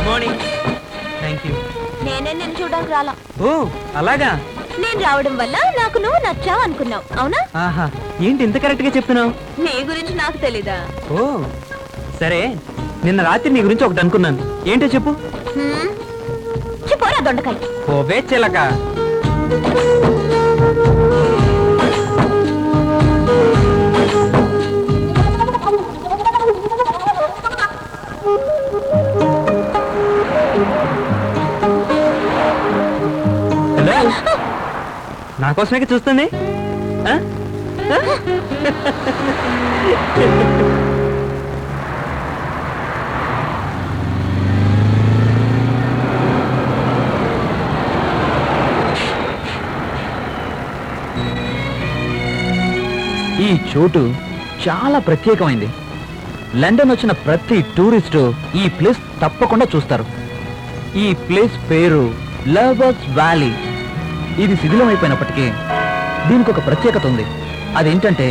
Morning. Thank you. నేనే నేను చూడడానికి రాలా. ఓ అలాగా. నేను రావడం వల్ల నాకు నువ్వు నచ్చావు అనుకున్నావు, అవునా? ఆహా, ఏంటి ఇంత కరెక్ట్ గా చెప్తున్నావు? నీ గురించి నాకు తెలీదా? ఓ సరే, నిన్న రాత్రి నీ గురించి ఒకటి అనుకున్నాను. ఏంటో చెప్పు. చెప్పరా దొండకాయ. ఓవే చిలక. హలో, నా కోసమే చూస్తుంది. ఈ చోటు చాలా ప్రత్యేకమైంది. లండన్ వచ్చిన ప్రతి టూరిస్టు ఈ ప్లేస్ తప్పకుండా చూస్తారు. ఈ ప్లేస్ పేరు లవర్స్ వ్యాలీ. ఇది శిథిలం అయిపోయినప్పటికీ దీనికి ఒక ప్రత్యేకత ఉంది. అదేంటంటే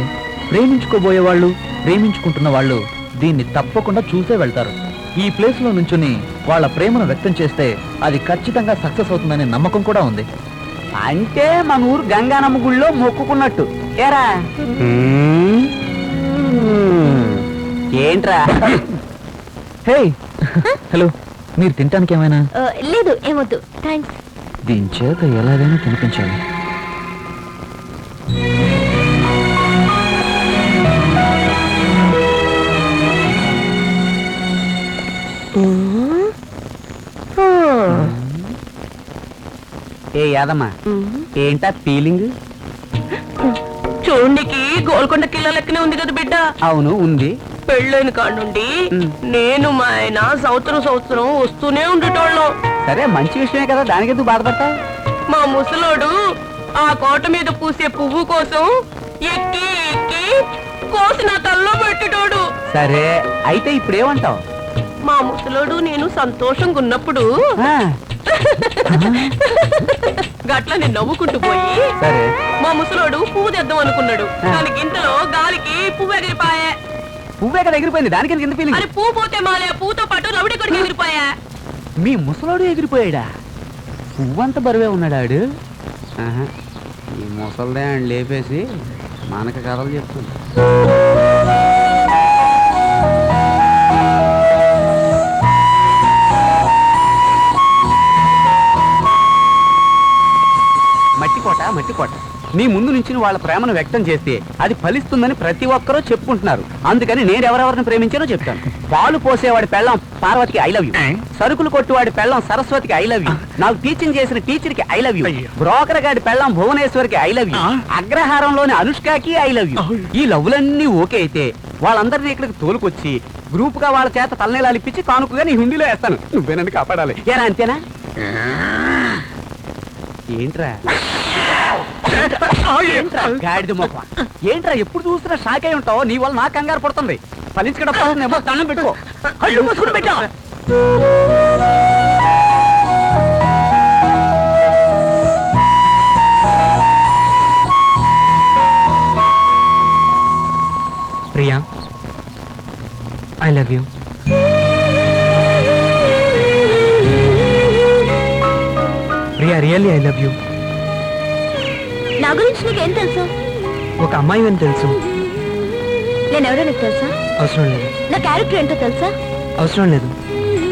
ప్రేమించుకోబోయే వాళ్ళు, ప్రేమించుకుంటున్న వాళ్ళు దీన్ని తప్పకుండా చూసే వెళ్తారు. ఈ ప్లేస్ లో నుంచుని వాళ్ళ ప్రేమను వ్యక్తం చేస్తే అది ఖచ్చితంగా సక్సెస్ అవుతుందనే నమ్మకం కూడా ఉంది. అంటే మన ఊరు గంగానమ్మ గుళ్ళో మొక్కుకున్నట్టు ఏరా? ఏంట్రా? హే హలో, మీరు తినటానికి ఏమైనా? లేదు, ఏమొద్దు, థ్యాంక్స్. దీని చేత ఎలాగైనా తినిపించాలి. ఏ యాదమ్మా, ఏంటా ఫీలింగ్? చూడనికి గోల్కొండ కిల్ల లెక్కనే ఉంది కదా బిడ్డ. అవును ఉంది. పెళ్ళైన కాడ నుండి నేను మా ఆయన సంవత్సరం వస్తూనే ఉండేటోళ్ళం. సరే, మంచి విషయమే కదా, దానికి ఎందుకు బాధపడతా? మా ముసలోడు ఆ కోట మీద పూసే పువ్వు కోసం ఎక్కి ఎక్కి కోసి నా తల్లో పెట్టేటోడు. సరే, అయితే ఇప్పుడేమంటావు? మా ముసలోడు నేను సంతోషంగా ఉన్నప్పుడు గట్ల నేను నవ్వుకుంటూ పోయి సరే, మా ముసలోడు పువ్వు తెద్దాం అనుకున్నాడు. దానికి ఇంతలో గాలికి పువ్వు ఎగిరిపాయా. పువ్వే కదా ఎగిరిపోయింది, దానికి ఎంత ఫీలింగ్? అరే పువ్వు పోతే మాలే, పువ్వుతో పాటు రవిడి కొడుకు ఎగిరిపోయా. మీ ముసలోడు ఎగిరిపోయాడా? పువ్వంత బరువే ఉన్నాడు. ఈ ముసల్దే అని లేపేసి మనకు కథలు చెప్తుంది. మట్టికోట నీ ముందు నుంచి వాళ్ళ ప్రేమను వ్యక్తం చేస్తే అది ఫలిస్తుందని ప్రతి ఒక్కరూ చెప్పుకుంటున్నారు. అందుకని నేను ఎవరెవరిని ప్రేమించానో చెప్తాను. పాలు పోసేవాడి పెళ్ళం పార్వతికి ఐ లవ్ యూ, సరుకులు కొట్టువాడి పెళ్ళం సరస్వతికి ఐ లవ్ యూ, నాకు టీచింగ్ చేసిన టీచర్ కి ఐ లవ్ యూ, బ్రోకర్ గాడి పెళ్ళం భువనేశ్వరికి ఐ లవ్ యూ, అగ్రహారంలోని అనుష్కకి ఐ లవ్ యూ. ఈ లవ్లన్నీ ఓకే అయితే వాళ్ళందరినీ ఇక్కడికి తోలుకొచ్చి గ్రూప్ గా వాళ్ళ చేత తలనేలాలు ఇప్పించి కానుకగా నీ హుండీలో వేస్తాను. నువ్వే నన్ను కాపాడాలి. ఏరా అంతేనా? ఏంట్రా గాడిద మొక్క? ఏంట్రా ఎప్పుడు చూసినా షాక్ అయి ఉంటావు? నీ వల్ల నాకు కంగారు పడుతుంది. ఫలించడం దండం పెట్టుకో. పెట్టా Priya, I love you. Priya, really I love you. నా గురించి నీకేం తెలుసు? ఒక అమ్మాయి అని తెలుసు. నేనెవరో నీకు తెలుసా? అవసరం లేదు. నా క్యారెక్టర్ ఏంటో తెలుసా? అవసరం లేదు.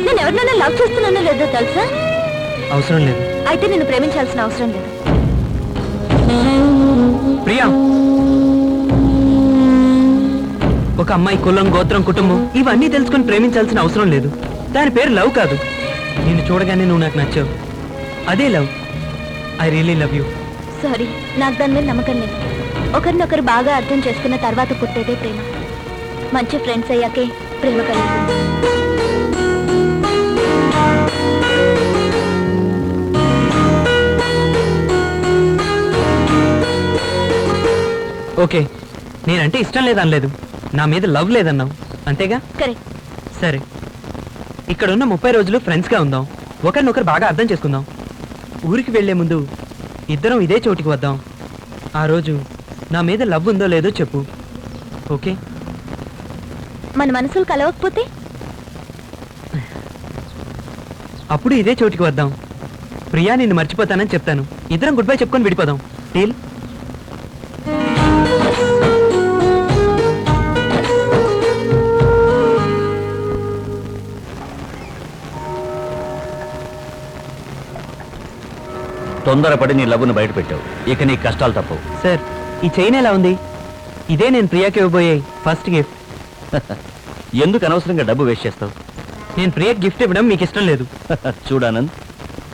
నేను ఎవరినైనా లవ్ చేస్తున్నానో లేదో తెలుసా? అవసరం లేదు. అయితే నేను ప్రేమించాల్సిన అవసరం లేదు. ప్రియా, ఒక అమ్మాయి కులం, గోత్రం, కుటుంబం ఇవన్నీ తెలుసుకొని ప్రేమించాల్సిన అవసరం లేదు. దాని పేరు లవ్ కాదు. నిన్ను చూడగానే నువ్వు నాకు నచ్చావు, అదే love. I really love you. Sorry, నాకు దాని మీద నమ్మకం లేదు. ఒకరినొకరు బాగా అర్థం చేసుకున్న తర్వాత పుట్టేదే ప్రేమ. మంచి ఫ్రెండ్స్ అయ్యాకే ప్రేమ కలుగుతుంది. ఓకే, నేనంటే ఇష్టం లేదనలేదు, నా మీద లవ్ లేదన్నావు, అంతేగా? కరెక్ట్. సరే, ఇక్కడున్న 30 రోజులు ఫ్రెండ్స్గా ఉందాం, ఒకరినొకరు బాగా అర్థం చేసుకుందాం. ఊరికి వెళ్లే ముందు ఇద్దరం ఇదే చోటికి వద్దాం. ఆ రోజు నా మీద లవ్ ఉందో లేదో చెప్పు. ఓకే? మన మనసులు కలవకపోతే అప్పుడు ఇదే చోటికి వద్దాం. ప్రియా నిన్ను మర్చిపోతానని చెప్తాను. ఇద్దరం గుడ్ బై చెప్పుకొని విడిపోదాం. డీల్? తొందరపడి నీ లవ్వును బయట పెట్టావు. ఇక నీ కష్టాలు తప్పవు. సార్, ఈ చైన్ ఎలా ఉంది? ఇదే నేను ప్రియాకి ఇవ్వబోయే ఫస్ట్ గిఫ్ట్. ఎందుకు అనవసరంగా డబ్బు వేస్ట్ చేస్తావు? నేను ప్రియాకి గిఫ్ట్ ఇవ్వడం మీకు ఇష్టం లేదు. చూడానంద్,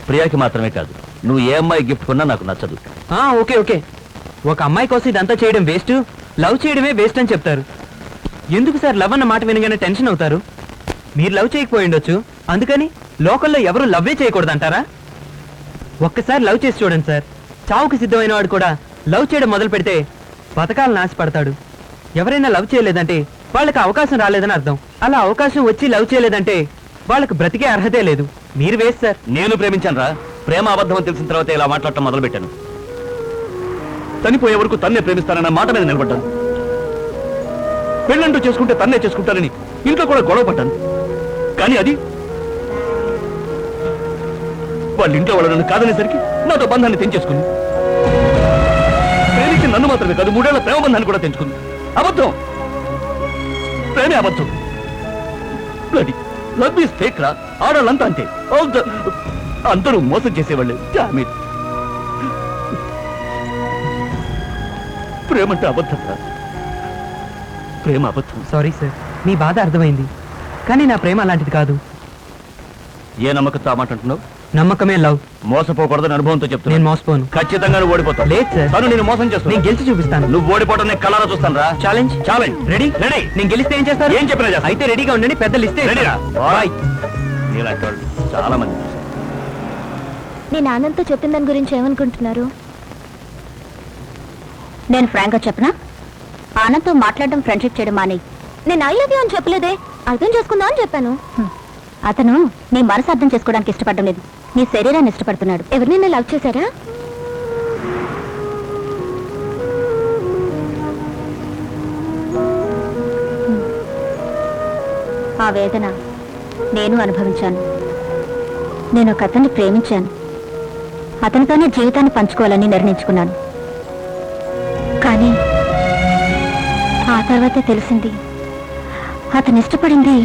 ప్రియాకి మాత్రమే కాదు, నువ్వు ఏ అమ్మాయి గిఫ్ట్ కొన్నా నాకు నచ్చదు. Okay okay. ఒక అమ్మాయి కోసం ఇదంతా చేయడం వేస్ట్, లవ్ చేయడమే వేస్ట్ అని చెప్తారు. ఎందుకు సార్ లవ్ అన్న మాట వినగానే టెన్షన్ అవుతారు? మీరు లవ్ చేయకపోయి ఉండొచ్చు, అందుకని లోకల్లో ఎవరు లవ్వే చేయకూడదంటారా? ఒక్కసారి లవ్ చేసి చూడండి సార్. చావుకి సిద్ధమైన వాడు కూడా లవ్ చేయడం మొదలు పెడితే బతకాలను ఆశపడతాడు. ఎవరైనా లవ్ చేయలేదంటే వాళ్ళకి అవకాశం రాలేదని అర్థం. అలా అవకాశం వచ్చి లవ్ చేయలేదంటే వాళ్ళకి బ్రతికే అర్హతే లేదు. మీరు వేస్ట్ సార్. నేను ప్రేమించాను రా. ప్రేమ అబద్ధం అని తెలిసిన తర్వాత ఇలా మాట్లాడటం మొదలు పెట్టాను. చనిపోయే వరకు తన్నే ప్రేమిస్తానన్న మాట మీద నిలబడ్డాను. పెళ్ళంటూ చేసుకుంటే తన్నే చేసుకుంటానని ఇంట్లో కూడా గొడవ పడ్డాను. కానీ అది వాళ్ళ ఇంట్లో వాళ్ళు నన్ను కాదనేసరికి నాతో బంధాన్ని తెంచేసుకుంది. ప్రేమించి నన్ను మాత్రమే కాదు, 3 ఏళ్ల ప్రేమ బంధాన్ని కూడా తెంచుకుంది. అబద్ధం, ప్రేమే అబద్ధం. లవ్ ఈస్ ఫేక్ రా. ఆడాలంతా అంతే. అందరూ మోసం చేసేవాళ్ళు. ప్రేమంటే అబద్ధం రా. ప్రేమ అబద్ధం. సారీ సార్, మీ బాధ అర్థమైంది. కానీ నా ప్రేమ అలాంటిది కాదు. ఏ నమ్మకంతో ఆ మాట అంటున్నావు? నమ్మకమే లవ్. మోసపోకూడదని అనుభవంతో నేను చెప్తున్నాను. మోసపోను. ఖచ్చితంగా నువ్వు ఓడిపోతావు. లేదు సార్, తను నేను మోసం చేస్తాను. నేను గెలిచి చూపిస్తాను. నువ్వు ఓడిపోవడం నేను కళ్ళారా చూస్తాను రా. ఛాలెంజ్? ఛాలెంజ్. రెడీ? రెడీ. నేను గెలిస్తే ఏం చేస్తారు? ఏం చెప్పినా చేస్తా. అయితే రెడీగా ఉండండి. పెద్దలు ఇస్తే రెడీరా? బాయ్. నీలాంటి వాళ్ళు చాలా మంది చూశాను. నేను ఆనంద్తో చెప్పిన దాని గురించి ఏమనుకుంటున్నారు? నేను ఫ్రాంక్గా చెప్పనా? ఆనంద్తో మాట్లాడడం, ఫ్రెండ్షిప్ చేయడం మాని. నేను ఐ లవ్ యూ అని చెప్పలేదే, అర్థం చేసుకుందాం అని చెప్పాను. అతను నీ మనసు అర్థం చేసుకోవడానికి ఇష్టపడడం లేదు, నీ శరీరాన్ని ఇష్టపడుతున్నాడు. ఎవరినైనా లవ్ చేశారా? ఆ వేదన నేను అనుభవించాను. నేను ఒక అతన్ని ప్రేమించాను. అతనితోనే జీవితాన్ని పంచుకోవాలని నిర్ణయించుకున్నాను. కానీ ఆ తర్వాతే తెలిసింది, అతను ఇష్టపడింది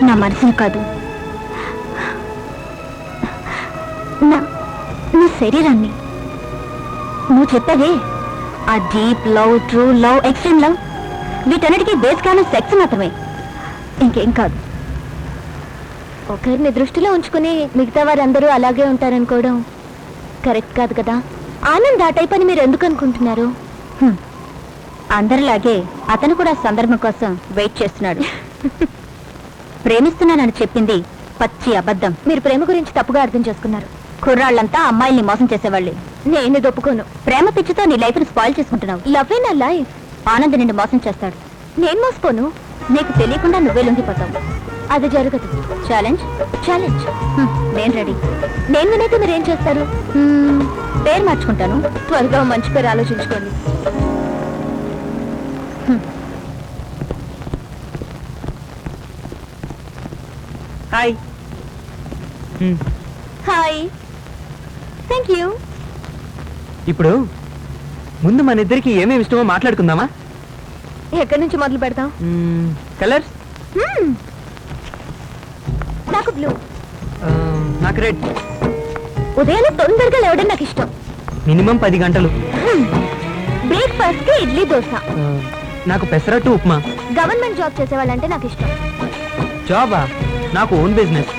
నా మనసుని కాదు, నా శరీరాన్ని. నువ్వు చెప్పావే, ఆ deep love, true love, extreme love, వీటన్నిటికీ బేస్ కాలం సెక్స్ మాత్రమే, ఇంకేం కాదు. ఒకరిని దృష్టిలో ఉంచుకుని మిగతా వారందరూ అలాగే ఉంటారనుకోవడం కరెక్ట్ కాదు కదా. ఆనంద్ ఆ టైప్ అని మీరు ఎందుకు అనుకుంటున్నారు? అందరిలాగే అతను కూడా సందర్భం కోసం వెయిట్ చేస్తున్నాడు. ప్రేమిస్తున్నానని చెప్పింది పచ్చి అబద్ధం. మీరు ప్రేమ గురించి తప్పుగా అర్థం చేసుకున్నారు. కుర్రాళ్ళంతా అమ్మాయిల్ని మోసం చేసేవాళ్ళే. నేను ఒప్పుకోను. ప్రేమ పిచ్చితో నీ లైఫ్ ని స్పాయిల్ చేసుకుంటున్నావు. లవ్ ఏ నా లైఫ్. ఆనంద్ నిన్ను మోసం చేస్తాడు. నేను మోసపోను. నీకు తెలియకుండా నువ్వే లొంగిపోతావు. అది జరగదు. ఛాలెంజ్? ఛాలెంజ్. నేను రెడీ. నేను వినైతే మీరేం చేస్తారు? పేరు మార్చుకుంటాను. త్వరగా మంచి పేరు ఆలోచించుకోండి. హాయ్. హాయ్. Thank you. ఇప్పుడు ముందు మన ఇద్దరికి ఏమేమి ఇష్టమో మాట్లాడుకుందామా? ఎక్కడి నుంచి మొదలు పెడతాం? కలర్స్? నాకు బ్లూ. నాకు రెడ్. ఉదయాన్నే తొందరగా లేవడం నాకు ఇష్టం. మినిమం 10 గంటలు. బ్రేక్ఫాస్ట్ కి ఇడ్లీ దోశ. నాకు పెసరట్టు ఉప్మా. గవర్నమెంట్ జాబ్ చేసేవాళ్ళంటే నాకు ఇష్టం. జాబా? నాకు ఓన్ బిజినెస్.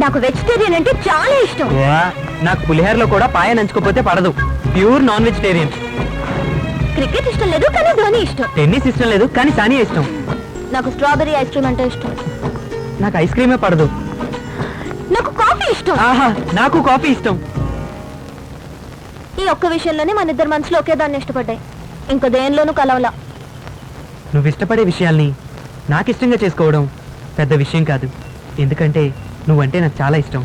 నాకు వెజిటేరియన్ అంటే చాలా ఇష్టం. నాకు పులిహోరలో కూడా పాయ నంచుకోపోతే పడదు. Pure non vegetarian. క్రికెట్ ఇష్టం లేదు, కానీ ధోని ఇష్టం. టెన్నిస్ ఇష్టం లేదు, కానీ సానియా ఇష్టం. నాకు స్ట్రాబెరీ ఐస్ క్రీమ్ అంటే ఇష్టం. నాకు ఐస్ క్రీమే పడదు. నాకు కాఫీ ఇష్టం. ఆహా, నాకు కాఫీ ఇష్టం. ఈ ఒక్క విషయంలోనే మన ఇద్దరు మనసులో ఒకే దాన్ని ఇష్టపడ్డాయి. ఇంకో దేనిలోనూ కలవలా. నువ్వు ఇష్టపడే విషయాల్ని నాకు ఇష్టంగా చేసుకోవడం పెద్ద విషయం కాదు. ఎందుకంటే నువ్వంటే నాకు చాలా ఇష్టం.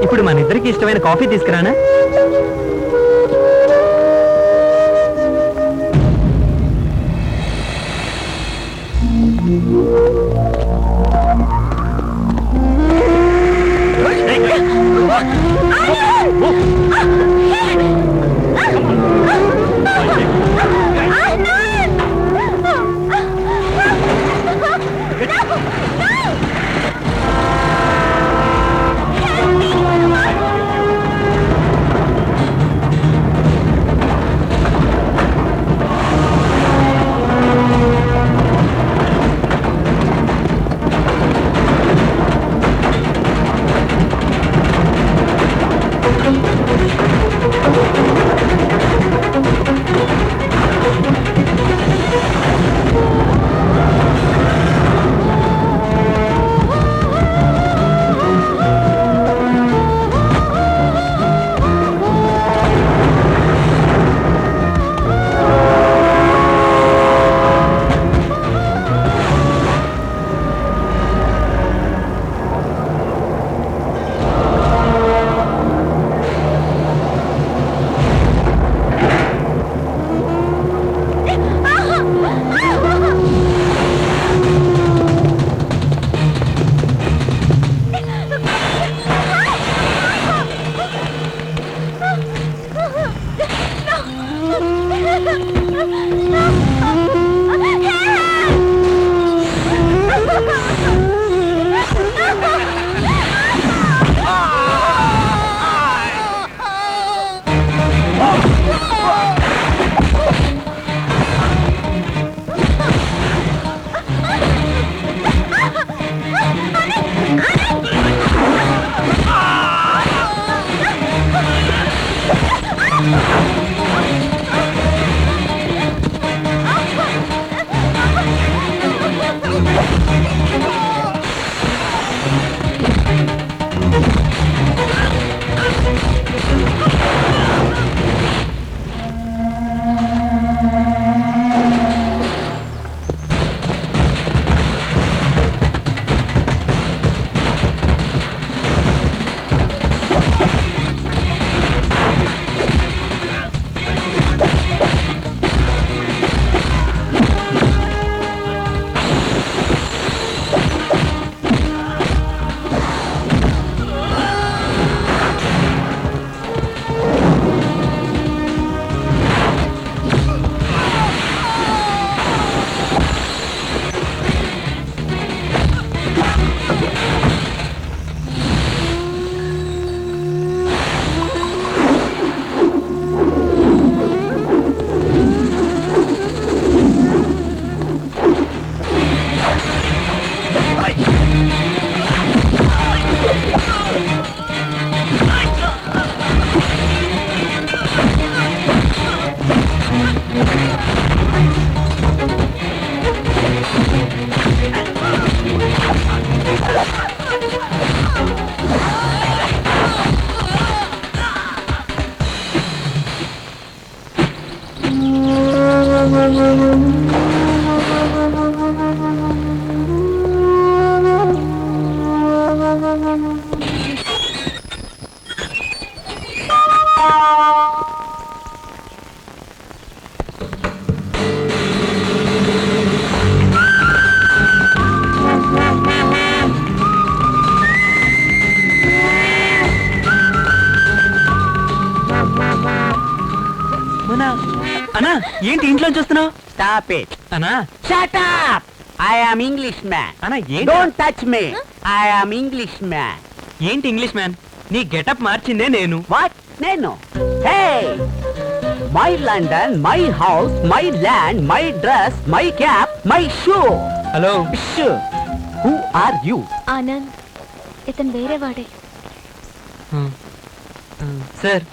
ఇప్పుడు మన ఇద్దరికి ఇష్టమైన కాఫీ తీసుకురానా? అన్నా ఏంటి ఇంట్లో చూస్తున్నావు? స్టాప్ ఇట్ అన్నా shut up I am English man అన్నా ఏంటి don't touch me I am English man ఏంటి ఇంగ్లీష్ మ్యాన్? నీ గెటప్ మార్చిందే నేను. వాట్ నేను hey my London my house my land my dress my cap my shoe hello who are you Anand ఇతను వేరే వాడే. సార్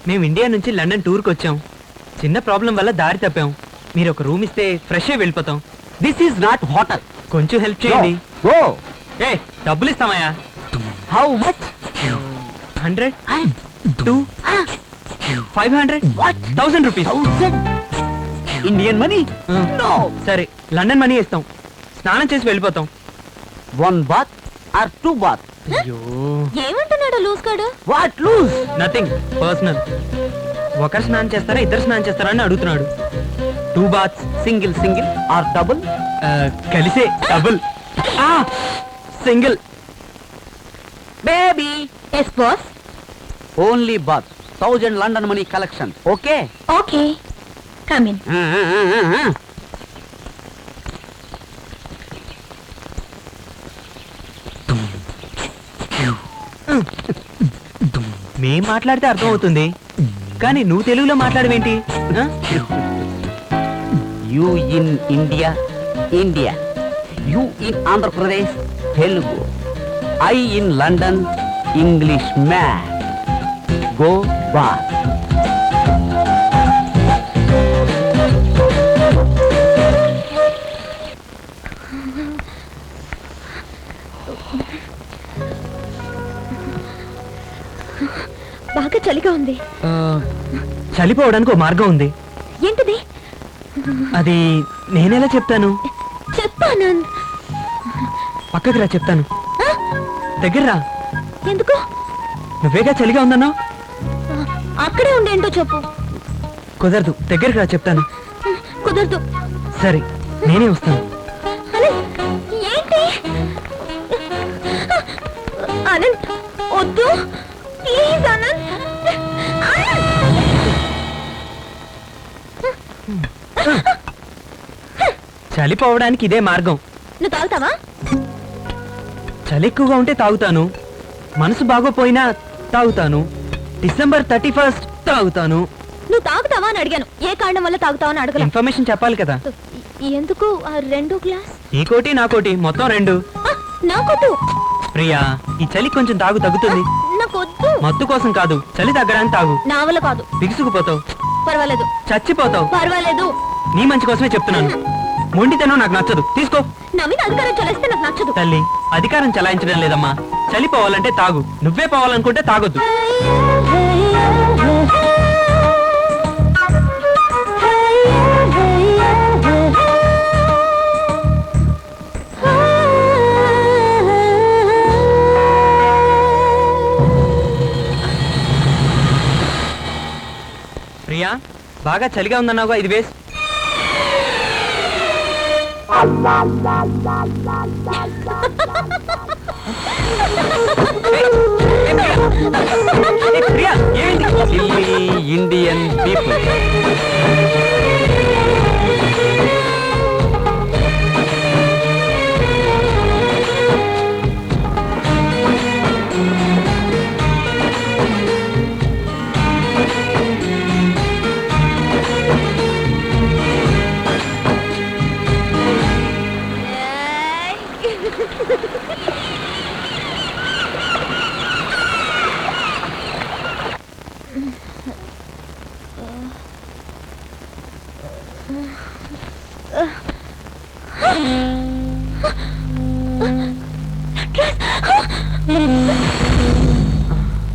మేము ఇండియా నుంచి లండన్ టూర్కి వచ్చాం. చిన్న ప్రాబ్లం వల్ల దారి తప్పాం. మీరు ఒక రూమ్ ఇస్తే ఫ్రెష్ అయి వెళ్ళిపోతాం. దిస్ ఈజ్ నాట్ హోటల్ కొంచెం హెల్ప్ చేయండి. ఓ ఏ డబ్బులు ఇస్తామయ్యా. How much 100 2 500 1000 rupees. Indian money no సరే లండన్ మనీ ఇస్తాం. స్నానం చేసి వెళ్ళిపోతాం. One bath or two bath అయ్యో ఏమంటున్నాడు లూస్ గాడు? What loose nothing personal. ఒకరు స్నానం చేస్తారా ఇద్దరు స్నానం చేస్తారా అని అడుగుతున్నాడు. 2 baths. Single single or double? కలిసే double. Single. Baby yes boss. Only bath 1000 London money collection. Okay okay come in. మేం మాట్లాడితే అర్థం అవుతుంది, కానీ నువ్వు తెలుగులో మాట్లాడవేంటి? You in India India, you in Andhra Pradesh Telugu, I in London English man. Go bath. బాగా చలిగా ఉంది. చలిపోవడానికి ఒక మార్గం ఉంది. ఏంటిది? అది నేనెలా చెప్తాను? చెప్పాను. పక్కకి రా చెప్తాను. దగ్గర రా. ఎందుకు? నువ్వేగా చలిగా ఉందన్నావు. అక్కడే ఉండేంటో చెప్పు. కుదరదు, దగ్గరికి రా చెప్తాను. కుదరదు. సరే నేనే వస్తాను. ఏంటి ఆనంద్? వద్దు ప్లీజ్ ఆనంద్. చలిపోవడానికి ఇదే మార్గం. నువ్వు తాగుతావా? చలి ఎక్కువగా ఉంటే తాగుతాను, మనసు బాగోపోయినా తాగుతాను, December 31st తాగుతాను. నువ్వు తాగుతావా అని అడిగాను, ఏ కారణం వల్ల తాగుతావా అని అడగల. ఇన్ఫర్మేషన్ చెప్పాలి కదా. ఎందుకు ఆ 2 గ్లాస్? ఈ కోటి నా కోటి మొత్తం 2. నాకొద్దు ప్రియా, ఈ చలి కొంచెం తాగు, తగ్గుతుంది. నాకొద్దు. మత్తు కోసం కాదు, చలి తగ్గడానికి తాగు. నా వల్ల కాదు. బిగుసుకుపోతావు, పర్వాలేదు. చచ్చిపోతావు. పర్వాలేదు. నీ మంచి కోసమే చెప్తున్నాను. మొండితనం నాకు నచ్చదు, తీసుకో. నా మీద అధికారం చలేస్తే నాకు నచ్చదు. తల్లి, అధికారం చలాయించడం లేదమ్మా. చలిపోవాలంటే తాగు, నువ్వే పోవాలనుకుంటే తాగొద్దు. ప్రియా, బాగా చలిగా ఉందన్నావుగా, ఇది వేసి. ప్రియా, ఏమైంది? Indian people.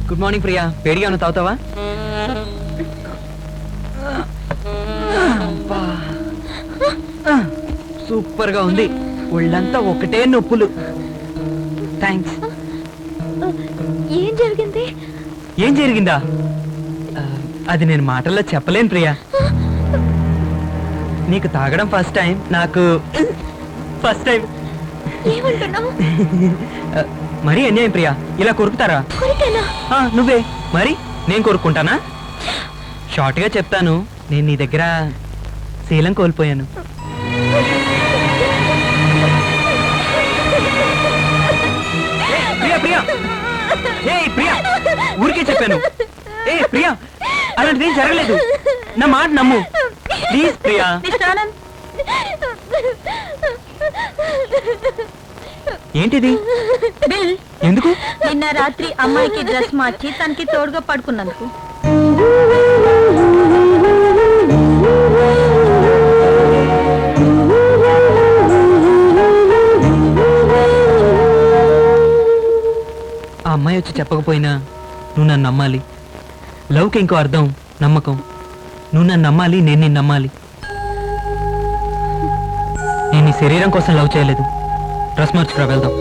Good morning Priya, వేడిగా ఉన్న తాగుతావా? సూపర్ గా ఉంది, ఒళ్ళంతా ఒకటే నొప్పులు. థ్యాంక్స్. ఏం జరిగింది? ఏం జరిగిందా? అది నేను మాటల్లో చెప్పలేను ప్రియా. నీకు తాగడం ఫస్ట్ టైం, నాకు ఫస్ట్ టైం. ఏమంటున్నావు? మరీ అన్యాయం ప్రియా, ఇలా కొరుకుతారా? కొరికేనా? నువ్వే మరి, నేను కొరుక్కుంటానా? షార్ట్ గా చెప్తాను, నేను నీ దగ్గర శీలం కోల్పోయాను. ప్రియా ప్రియా, ఏ ప్రియా, ఊరికే చెప్పాను. ఏ ప్రియా, అలాంటిదేం జరగలేదు, నా మాట నమ్ము ప్లీజ్ ప్రియా. ఏంటిది? బిల్. ఎందుకు? నిన్న రాత్రి అమ్మాయికి డ్రెస్ మార్చి తనకి తోడుగా పడుకున్నందుకు. ఆ అమ్మాయి వచ్చి చెప్పకపోయినా నువ్వు నన్ను నమ్మాలి. లవ్కి ఇంకో అర్థం నమ్మకం. నువ్వు నన్ను నమ్మాలి, నేను నిన్ను నమ్మాలి. నేను నీ శరీరం కోసం లవ్ చేయలేదు. డ్రెస్ మార్చుకురా, వెళ్దాం.